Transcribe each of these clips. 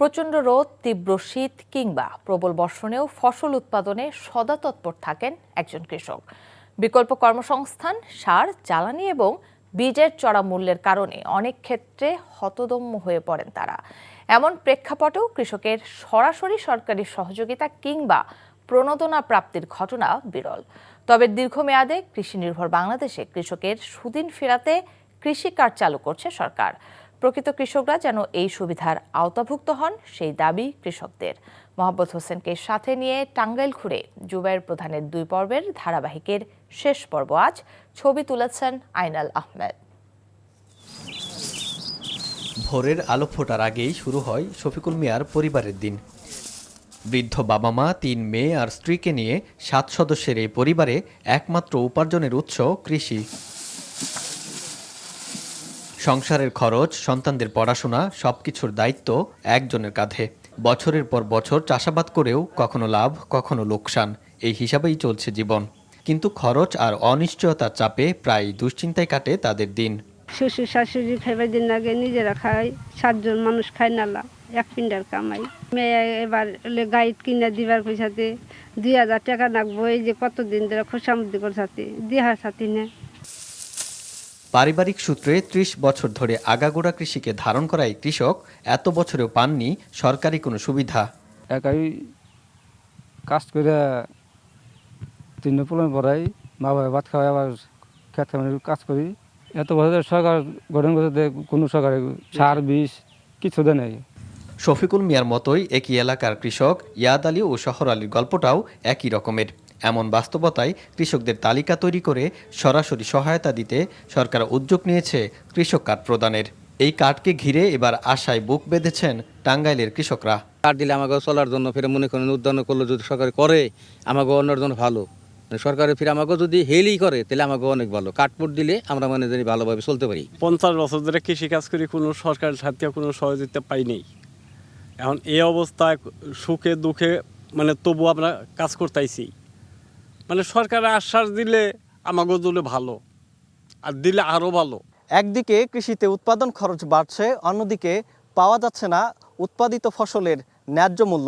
প্রচণ্ড রোদ, তীব্র শীত কিংবা প্রবল বর্ষণেও ফসল উৎপাদনে সদা তৎপর থাকেন একজন কৃষক। বিকল্প কর্মসংস্থান, সার, জ্বালানি এবং বীজের চড়া মূল্যের কারণে অনেক ক্ষেত্রে হতদম্য হয়ে পড়েন তারা। এমন প্রেক্ষাপটেও কৃষকের সরাসরি সরকারি সহযোগিতা কিংবা প্রণোদনা প্রাপ্তির ঘটনা বিরল। তবে দীর্ঘমেয়াদে কৃষি নির্ভর বাংলাদেশে কৃষকের সুদিন ফেরাতে কৃষি কার্ড চালু করছে সরকার। প্রকৃত কৃষকরা যেন এই সুবিধার আওতাভুক্ত হন, সেই দাবি কৃষকদের। মোহাম্মদ হোসেনকে সাথে নিয়ে টাঙ্গাইল ঘুরে জুবায়ের প্রধানের 2 পর্বের ধারাবাহিকের শেষ পর্ব আজ। ছবি তুলেছেন আইনাল আহমেদ। ভোরের আলো ফোটার আগেই শুরু হয় শফিকুল মিয়ার পরিবারের দিন। বৃদ্ধ বাবা মা, 3 মেয়ে আর স্ত্রীকে নিয়ে 7 সদস্যের এই পরিবারে একমাত্র উপার্জনের উৎস কৃষি। সংসারের খরচ, সন্তানদের পড়াশোনা সবকিছুর দায়িত্ব একজনের কাঁধে। বছরের পর বছর চাষাবাদ করেও কখনো লাভ, কখনো লোকসান, এই হিসাবেই চলছে জীবন। কিন্তু খরচ আর অনিশ্চয়তার চাপে প্রায় দুশ্চিন্তায় কাটে তাদের দিন। শ্বশুর শাশুড়ি খাইবার দিন আগে নিজেরা খায়, 7 জন মানুষ খায় নালা, এক পিন্ডার কামাই। মেয়ে এবার গাইড কিনে দিবার পয়সাতে 2000 টাকা লাগবো। এই যে কতদিন ধরে খোসামুদ্দি করছাতে দেহার সাথে না। পারিবারিক সূত্রে 30 বছর ধরে আগাগোড়া কৃষিকে ধারণ করায় কৃষক এত বছরেও পাননি সরকারি কোনো সুবিধা। একাই কাজ করে 3 পুলন পড়াই, মা বাবা ভাত খাওয়াই, আবার খেত কাজ করি। এত বছর সরকার গঠন করতে কোনো সরকারি সার, বিষ কিছু দেয় নাই। শফিকুল মিয়ার মতোই একই এলাকার কৃষক ইয়াদ আলী ও শহর আলীর গল্পটাও একই রকমের। এমন বাস্তবতায় কৃষকদের তালিকা তৈরি করে সরাসরি সহায়তা দিতে সরকার উদ্যোগ নিয়েছে কৃষক কার্ড প্রদানের। এই কার্ডকে ঘিরে এবার আশায় বুক বেঁধেছেন টাঙ্গাইলের কৃষকরা। কার্ড দিলে আমাকে চলার জন্য ফিরে মনে করেন উদ্যান করলে যদি সরকার করে আমাকে অন্যের জন্য ভালো, সরকারের ফিরে আমাকে যদি হেলি করে তাহলে আমাকে অনেক ভালো। কার্ডবোর্ড দিলে আমরা মানে জানি ভালোভাবে চলতে পারি। 50 বছর ধরে কৃষিকাজ করি, কোনো সরকারের সাথে কোনো সহযোগিতা পাইনি। এখন এই অবস্থায় সুখে দুঃখে মানে তবু আমরা কাজ করতেছি। মানে সরকারের আশ্বাস দিলে আমাকে দিলে ভালো, আর দিলে আরও ভালো। একদিকে কৃষিতে উৎপাদন খরচ বাড়ছে, অন্যদিকে পাওয়া যাচ্ছে না উৎপাদিত ফসলের ন্যায্য মূল্য।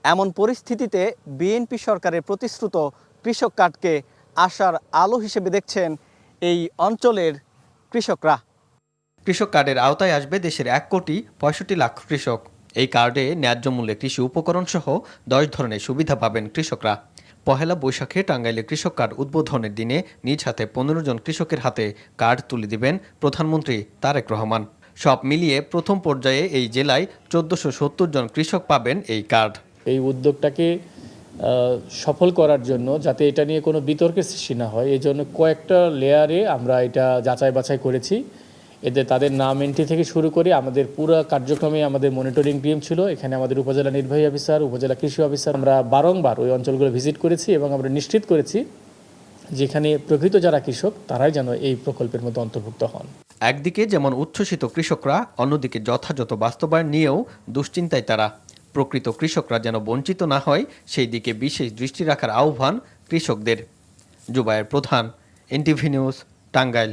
এমন পরিস্থিতিতে বিএনপি সরকারের প্রতিশ্রুত কৃষক কার্ডকে আশার আলো হিসেবে দেখছেন এই অঞ্চলের কৃষকরা। কৃষক কার্ডের আওতায় আসবে দেশের 1,65,00,000 কৃষক। এই কার্ডে ন্যায্য মূল্যে কৃষি উপকরণ সহ 10 ধরনের সুবিধা পাবেন কৃষকরা। পহেলা বৈশাখে টাঙ্গাইলে কৃষক কার্ড উদ্বোধনের দিনে নিজ হাতে 15 জন কৃষকের হাতে কার্ড তুলে দিবেন প্রধানমন্ত্রী তারেক রহমান। সব মিলিয়ে প্রথম পর্যায়ে এই জেলায় 1470 জন কৃষক পাবেন এই কার্ড। এই উদ্যোগটাকে সফল করার জন্য, যাতে এটা নিয়ে কোনো বিতর্কের সৃষ্টি না হয়, এই জন্য কয়েকটা লেয়ারে আমরা এটা যাচাই বাছাই করেছি। এতে তাদের নাম এন্ট্রি থেকে শুরু করে আমাদের পুরো কার্যক্রমে আমাদের মনিটরিং টিম ছিল। এখানে আমাদের উপজেলা নির্বাহী অফিসার, উপজেলা কৃষি অফিসার, আমরা বারংবার ওই অঞ্চলগুলো ভিজিট করেছি এবং আমরা নিশ্চিত করেছি যেখানে প্রকৃত যারা কৃষক তারাই যেন এই প্রকল্পের মধ্যে অন্তর্ভুক্ত হন। একদিকে যেমন উচ্ছ্বসিত কৃষকরা, অন্যদিকে যথাযথ বাস্তবায়ন নিয়েও দুশ্চিন্তায় তারা। প্রকৃত কৃষকরা যেন বঞ্চিত না হয় সেই দিকে বিশেষ দৃষ্টি রাখার আহ্বান কৃষকদের। জুবায়ের প্রধান, এনটিভি নিউজ, টাঙ্গাইল।